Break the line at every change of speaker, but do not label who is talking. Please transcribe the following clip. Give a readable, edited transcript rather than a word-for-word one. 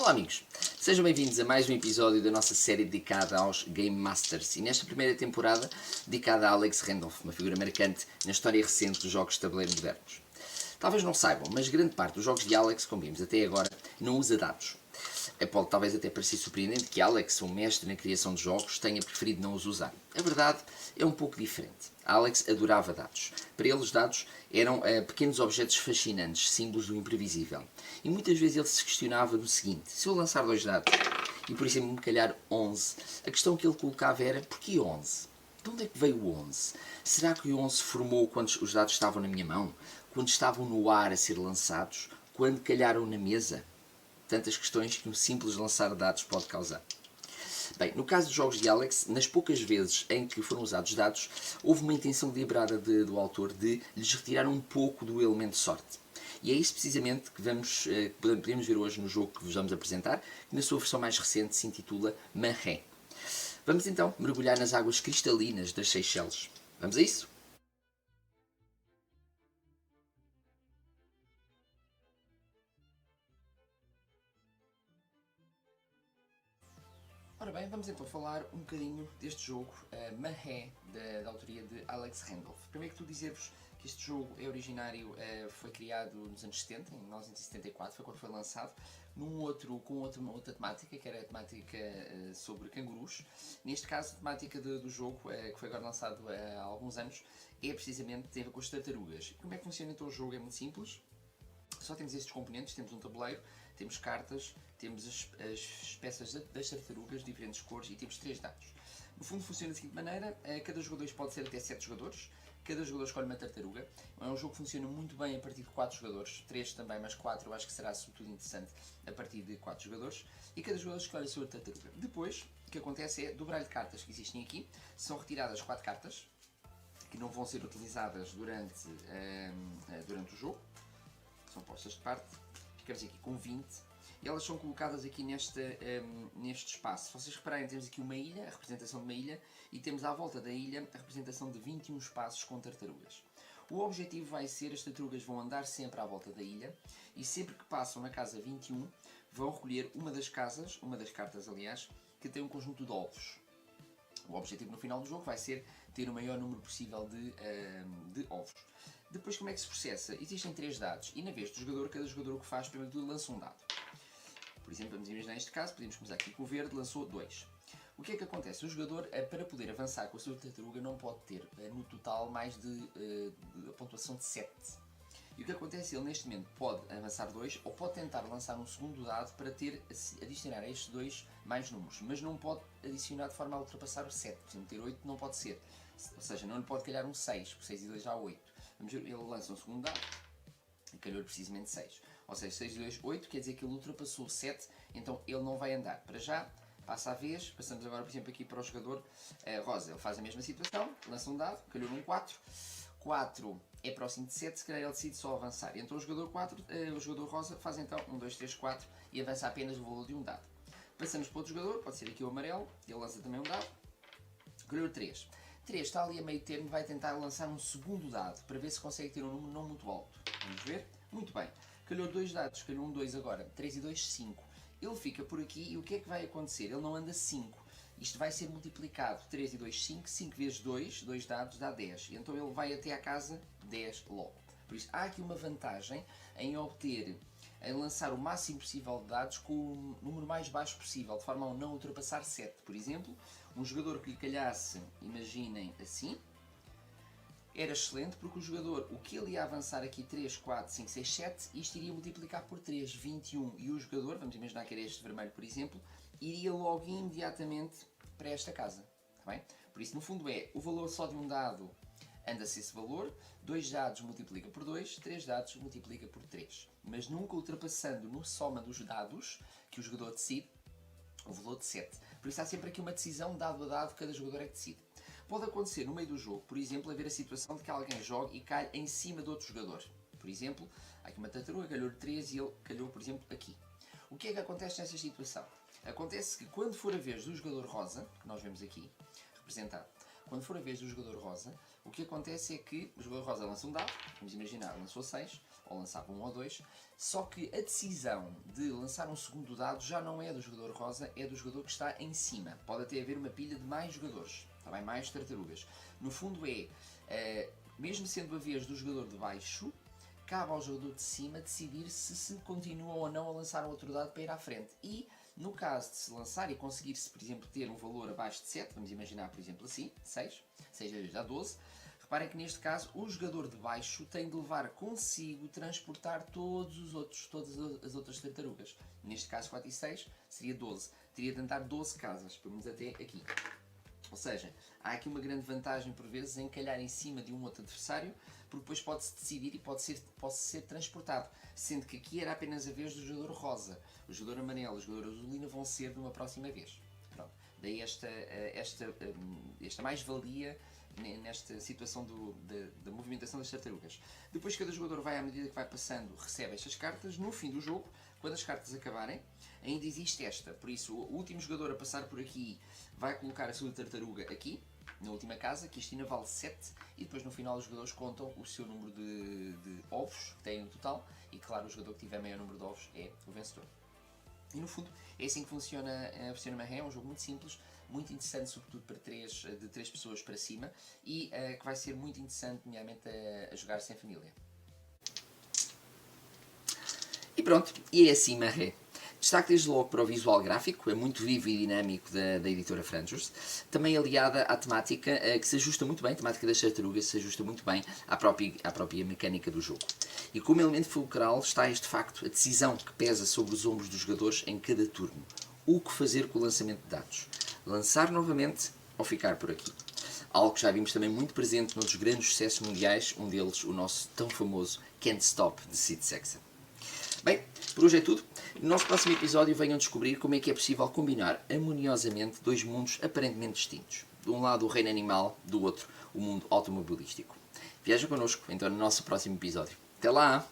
Olá amigos, sejam bem-vindos a mais um episódio da nossa série dedicada aos Game Masters e nesta primeira temporada dedicada a Alex Randolph, uma figura marcante na história recente dos jogos de tabuleiro modernos. Talvez não saibam, mas grande parte dos jogos de Alex, como vimos até agora, não usa dados. Pode talvez até parecer surpreendente que Alex, um mestre na criação de jogos, tenha preferido não os usar. A verdade é um pouco diferente. Alex adorava dados. Para ele os dados eram pequenos objetos fascinantes, símbolos do imprevisível. E muitas vezes ele se questionava no seguinte: se eu lançar 2 dados e por exemplo me calhar 11, a questão que ele colocava era: porquê 11? De onde é que veio o 11? Será que o 11 se formou quando os dados estavam na minha mão? Quando estavam no ar a ser lançados? Quando calharam na mesa? Tantas questões que um simples lançar dados pode causar. Bem, no caso dos jogos de Alex, nas poucas vezes em que foram usados dados, houve uma intenção deliberada do autor de lhes retirar um pouco do elemento sorte. E é isso precisamente que podemos ver hoje no jogo que vos vamos apresentar, que na sua versão mais recente se intitula Mahé. Vamos então mergulhar nas águas cristalinas das Seychelles. Vamos a isso? Ora bem, vamos então falar um bocadinho deste jogo, Mahé, da autoria de Alex Randolph. Primeiro que tudo dizer-vos que este jogo é originário, foi criado nos anos 70, em 1974, foi quando foi lançado, com outra temática, que era a temática sobre cangurus. Neste caso, a temática do jogo, que foi agora lançado há alguns anos, é precisamente, tem a ver com as tartarugas. Como é que funciona então o jogo? É muito simples. Só temos estes componentes, temos um tabuleiro, temos cartas, temos as peças das tartarugas, diferentes cores, e temos 3 dados. No fundo funciona da seguinte maneira: cada jogador pode ser até 7 jogadores, cada jogador escolhe uma tartaruga. É um jogo que funciona muito bem a partir de 4 jogadores, 3 também, mas 4 eu acho que será sobretudo interessante a partir de 4 jogadores, e cada jogador escolhe a sua tartaruga. Depois, o que acontece é, do baralho de cartas que existem aqui, são retiradas 4 cartas, que não vão ser utilizadas durante o jogo, são postas de parte. Ficamos aqui com 20 e elas são colocadas aqui neste espaço. Se vocês repararem, temos aqui uma ilha, a representação de uma ilha, e temos à volta da ilha a representação de 21 espaços com tartarugas. O objetivo vai ser: as tartarugas vão andar sempre à volta da ilha e sempre que passam na casa 21 vão recolher uma das cartas aliás, que tem um conjunto de ovos. O objetivo no final do jogo vai ser ter o maior número possível de ovos. Depois, como é que se processa? Existem 3 dados e na vez do jogador, cada jogador o que faz, primeiro de tudo, lança um dado. Por exemplo, vamos imaginar este caso, podemos começar aqui com o verde, lançou 2. O que é que acontece? O jogador, para poder avançar com a sua tartaruga, não pode ter no total mais de a pontuação de 7. E o que acontece? Ele neste momento pode avançar 2 ou pode tentar lançar um segundo dado para adicionar a estes 2 mais números, mas não pode adicionar de forma a ultrapassar o 7. Por exemplo, ter 8 não pode ser, ou seja, não lhe pode calhar um 6, porque 6 e 2 já 8. Vamos ver, ele lança um segundo dado e calhou precisamente 6. Ou seja, 6 e 2, 8, quer dizer que ele ultrapassou o 7, então ele não vai andar. Para já, passa a vez. Passamos agora, por exemplo, aqui para o jogador rosa. Ele faz a mesma situação, lança um dado, calhou num 4. 4 é próximo de 7, se calhar ele decide só avançar. Então o jogador rosa faz então 1, 2, 3, 4 e avança apenas o valor de um dado. Passamos para outro jogador, pode ser aqui o amarelo, ele lança também um dado, calhou 3. 3 está ali a meio termo, vai tentar lançar um segundo dado para ver se consegue ter um número não muito alto. Vamos ver? Muito bem. Calhou 2 dados, calhou um 2 agora. 3 e 2, 5. Ele fica por aqui e o que é que vai acontecer? Ele não anda 5. Isto vai ser multiplicado. 3 e 2, 5. 5 vezes 2, 2 dados dá 10. Então ele vai até à casa 10 logo. Por isso há aqui uma vantagem em lançar o máximo possível de dados com o número mais baixo possível, de forma a não ultrapassar 7. Por exemplo, um jogador que lhe calhasse, imaginem assim, era excelente, porque o jogador, o que ele ia avançar aqui 3, 4, 5, 6, 7, isto iria multiplicar por 3, 21, e o jogador, vamos imaginar que era este vermelho por exemplo, iria logo imediatamente para esta casa. Está bem? Por isso, no fundo é, o valor só de um dado anda-se esse valor, 2 dados multiplica por 2, 3 dados multiplica por 3. Mas nunca ultrapassando no soma dos dados que o jogador decide o valor de 7. Por isso há sempre aqui uma decisão dado a dado, cada jogador é que decide. Pode acontecer no meio do jogo, por exemplo, haver a situação de que alguém jogue e cai em cima de outro jogador. Por exemplo, há aqui uma tartaruga, calhou 3 e ele calhou, por exemplo, aqui. O que é que acontece nesta situação? Acontece que quando for a vez do jogador rosa, que nós vemos aqui representado, quando for a vez do jogador rosa, o que acontece é que o jogador rosa lança um dado, vamos imaginar, lançou 6, ou lançava 1 ou 2, só que a decisão de lançar um segundo dado já não é do jogador rosa, é do jogador que está em cima. Pode até haver uma pilha de mais jogadores, está bem? Mais tartarugas. No fundo mesmo sendo a vez do jogador de baixo, cabe ao jogador de cima decidir se continua ou não a lançar outro dado para ir à frente. E, no caso de se lançar e conseguir-se, por exemplo, ter um valor abaixo de 7, vamos imaginar, por exemplo, assim, 6 vezes dá 12, reparem que neste caso o jogador de baixo tem de levar consigo transportar todas as outras tartarugas. Neste caso 4 e 6 seria 12. Teria de andar 12 casas, pelo menos até aqui. Ou seja, há aqui uma grande vantagem por vezes em calhar em cima de um outro adversário, porque depois pode-se decidir e pode ser transportado. Sendo que aqui era apenas a vez do jogador rosa. O jogador amarelo e o jogador azulino vão ser de uma próxima vez. Pronto. Daí esta mais-valia nesta situação da movimentação das tartarugas. Depois cada jogador vai, à medida que vai passando, recebe estas cartas. No fim do jogo, quando as cartas acabarem, ainda existe esta. Por isso, o último jogador a passar por aqui vai colocar a sua tartaruga aqui, na última casa, que isto ainda vale 7, e depois no final os jogadores contam o seu número de ovos que têm no total, e claro, o jogador que tiver maior número de ovos é o vencedor. E no fundo, é assim que funciona Marré, é um jogo muito simples, muito interessante, sobretudo de 3 pessoas para cima, e que vai ser muito interessante, nomeadamente, a jogar sem família. E pronto, e é assim Marré. Destaque desde logo para o visual gráfico, é muito vivo e dinâmico da editora Frangers, também aliada à temática que se ajusta muito bem, a temática das tartarugas se ajusta muito bem à própria mecânica do jogo. E como elemento fulcral está este facto, a decisão que pesa sobre os ombros dos jogadores em cada turno. O que fazer com o lançamento de dados? Lançar novamente ou ficar por aqui? Algo que já vimos também muito presente noutros grandes sucessos mundiais, um deles o nosso tão famoso Can't Stop, de Sid Sackson. Bem, por hoje é tudo. No nosso próximo episódio venham descobrir como é que é possível combinar harmoniosamente 2 mundos aparentemente distintos. De um lado o reino animal, do outro o mundo automobilístico. Viaja connosco então no nosso próximo episódio. Até lá!